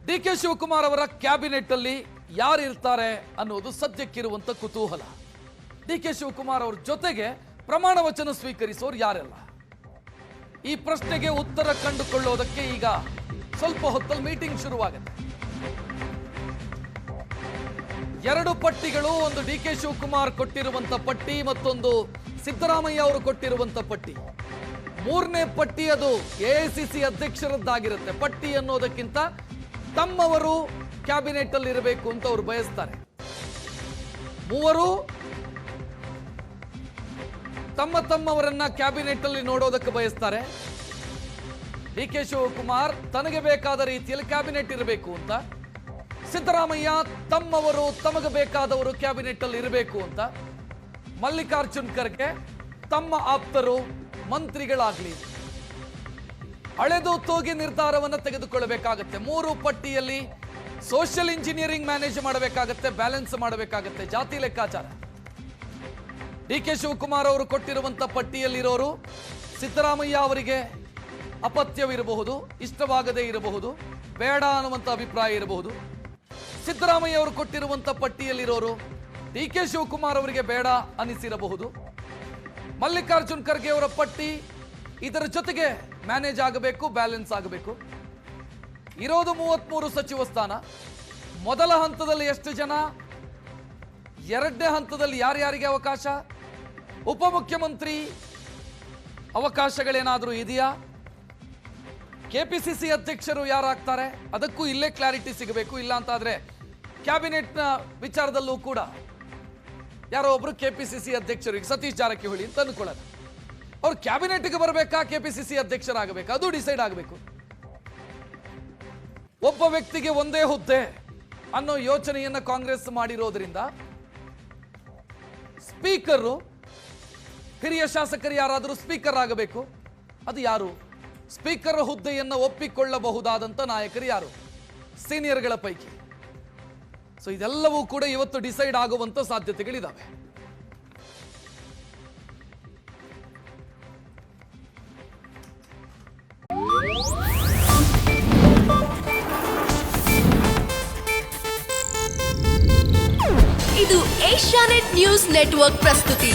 ಡಿ.ಕೆ. ಶಿವಕುಮಾರ್ ಅವರ ಕ್ಯಾಬಿನೆಟ್ ಅಲ್ಲಿ ಯಾರು ಇರ್ತಾರೆ ಅನ್ನೋದು ಸದ್ಯಕ್ಕಿರುವಂತ ಕುತೂಹಲ. ಡಿ.ಕೆ. ಶಿವಕುಮಾರ್ ಅವರ ಜೊತೆಗೆ ಪ್ರಮಾಣ ವಚನ ಸ್ವೀಕರಿಸೋರು ಯಾರೆಲ್ಲ? ಈ ಪ್ರಶ್ನೆಗೆ ಉತ್ತರ ಕಂಡುಕೊಳ್ಳೋದಕ್ಕೆ ಈಗ ಸ್ವಲ್ಪ ಹೊತ್ತಲ್ಲಿ ಮೀಟಿಂಗ್ ಶುರುವಾಗುತ್ತೆ. ಎರಡು ಪಟ್ಟಿಗಳು, ಒಂದು ಡಿ.ಕೆ. ಶಿವಕುಮಾರ್ ಕೊಟ್ಟಿರುವಂತ ಪಟ್ಟಿ, ಮತ್ತೊಂದು ಸಿದ್ದರಾಮಯ್ಯ ಅವರು ಕೊಟ್ಟಿರುವಂತ ಪಟ್ಟಿ. ಮೂರನೇ ಪಟ್ಟಿ ಅದು ಎಐಸಿಸಿ ಅಧ್ಯಕ್ಷರದ್ದಾಗಿರುತ್ತೆ. ಪಟ್ಟಿ ಅನ್ನೋದಕ್ಕಿಂತ ತಮ್ಮವರು ಕ್ಯಾಬಿನೆಟ್ ಅಲ್ಲಿ ಇರಬೇಕು ಅಂತ ಅವರು ಬಯಸ್ತಾರೆ. ಮೂವರು ತಮ್ಮವರನ್ನ ಕ್ಯಾಬಿನೆಟ್ ಅಲ್ಲಿ ನೋಡೋದಕ್ಕೆ ಬಯಸ್ತಾರೆ. ಡಿ.ಕೆ. ಶಿವಕುಮಾರ್ ತನಗೆ ಬೇಕಾದ ರೀತಿಯಲ್ಲಿ ಕ್ಯಾಬಿನೆಟ್ ಇರಬೇಕು ಅಂತ, ಸಿದ್ದರಾಮಯ್ಯ ತಮ್ಮವರು ತಮಗೆ ಬೇಕಾದವರು ಕ್ಯಾಬಿನೆಟ್ ಅಲ್ಲಿ ಇರಬೇಕು ಅಂತ, ಮಲ್ಲಿಕಾರ್ಜುನ್ ಖರ್ಗೆ ತಮ್ಮ ಆಪ್ತರು ಮಂತ್ರಿಗಳಾಗ್ಲಿ ಅಳೆದು ತೂಗಿ ನಿರ್ಧಾರವನ್ನು ತೆಗೆದುಕೊಳ್ಳಬೇಕಾಗತ್ತೆ. ಮೂರು ಪಟ್ಟಿಯಲ್ಲಿ ಸೋಷಿಯಲ್ ಇಂಜಿನಿಯರಿಂಗ್ ಮ್ಯಾನೇಜ್ ಮಾಡಬೇಕಾಗತ್ತೆ, ಬ್ಯಾಲೆನ್ಸ್ ಮಾಡಬೇಕಾಗತ್ತೆ, ಜಾತಿ ಲೆಕ್ಕಾಚಾರ. ಡಿ.ಕೆ. ಶಿವಕುಮಾರ್ ಅವರು ಕೊಟ್ಟಿರುವಂತ ಪಟ್ಟಿಯಲ್ಲಿರೋರು ಸಿದ್ದರಾಮಯ್ಯ ಅವರಿಗೆ ಅಪತ್ಯವಿರಬಹುದು, ಇಷ್ಟವಾಗದೇ ಇರಬಹುದು, ಬೇಡ ಅನ್ನುವಂಥ ಅಭಿಪ್ರಾಯ ಇರಬಹುದು. ಸಿದ್ದರಾಮಯ್ಯ ಅವರು ಕೊಟ್ಟಿರುವಂತ ಪಟ್ಟಿಯಲ್ಲಿರೋರು ಡಿ.ಕೆ. ಶಿವಕುಮಾರ್ ಅವರಿಗೆ ಬೇಡ ಅನಿಸಿರಬಹುದು. ಮಲ್ಲಿಕಾರ್ಜುನ್ ಖರ್ಗೆ ಅವರ ಪಟ್ಟಿ ಇದರ ಜೊತೆಗೆ ಮ್ಯಾನೇಜ್ ಆಗಬೇಕು, ಬ್ಯಾಲೆನ್ಸ್ ಆಗಬೇಕು. ಇರೋದು 33 ಸಚಿವ ಸ್ಥಾನ. ಮೊದಲ ಹಂತದಲ್ಲಿ ಎಷ್ಟು ಜನ, ಎರಡನೇ ಹಂತದಲ್ಲಿ ಯಾರ್ಯಾರಿಗೆ ಅವಕಾಶ, ಉಪಮುಖ್ಯಮಂತ್ರಿ ಅವಕಾಶಗಳೇನಾದರೂ ಇದೆಯಾ, ಕೆಪಿಸಿಸಿ ಅಧ್ಯಕ್ಷರು ಯಾರಾಗ್ತಾರೆ, ಅದಕ್ಕೂ ಇಲ್ಲೇ ಕ್ಲಾರಿಟಿ ಸಿಗಬೇಕು. ಇಲ್ಲ ಅಂತಾದ್ರೆ ಕ್ಯಾಬಿನೆಟ್ನ ವಿಚಾರದಲ್ಲೂ ಕೂಡ ಯಾರೋ ಒಬ್ರು ಕೆಪಿಸಿಸಿ ಅಧ್ಯಕ್ಷರು, ಈಗ ಸತೀಶ್ ಜಾರಕಿಹೊಳಿ ಅಂತ ಅನ್ಕೊಳ್ಳೋಣ, ಅವ್ರು ಕ್ಯಾಬಿನೆಟ್ಗೆ ಬರಬೇಕಾ, ಕೆಪಿಸಿಸಿ ಅಧ್ಯಕ್ಷರಾಗಬೇಕಾ, ಅದು ಡಿಸೈಡ್ ಆಗಬೇಕು. ಒಬ್ಬ ವ್ಯಕ್ತಿಗೆ ಒಂದೇ ಹುದ್ದೆ ಅನ್ನೋ ಯೋಚನೆಯನ್ನ ಕಾಂಗ್ರೆಸ್ ಮಾಡಿರೋದ್ರಿಂದ ಸ್ಪೀಕರ್, ಹಿರಿಯ ಶಾಸಕರು ಯಾರಾದರೂ ಸ್ಪೀಕರ್ ಆಗಬೇಕು. ಅದು ಯಾರು? ಸ್ಪೀಕರ್ ಹುದ್ದೆಯನ್ನು ಒಪ್ಪಿಕೊಳ್ಳಬಹುದಾದಂತ ನಾಯಕರು ಯಾರು? ಸೀನಿಯರ್ಗಳ ಪೈಕಿ. ಸೊ ಇದೆಲ್ಲವೂ ಕೂಡ ಇವತ್ತು ಡಿಸೈಡ್ ಆಗುವಂತ ಸಾಧ್ಯತೆಗಳಿದಾವೆ. ಇದು ಏಷ್ಯಾನೆಟ್ ನ್ಯೂಸ್ ನೆಟ್ವರ್ಕ್ ಪ್ರಸ್ತುತಿ.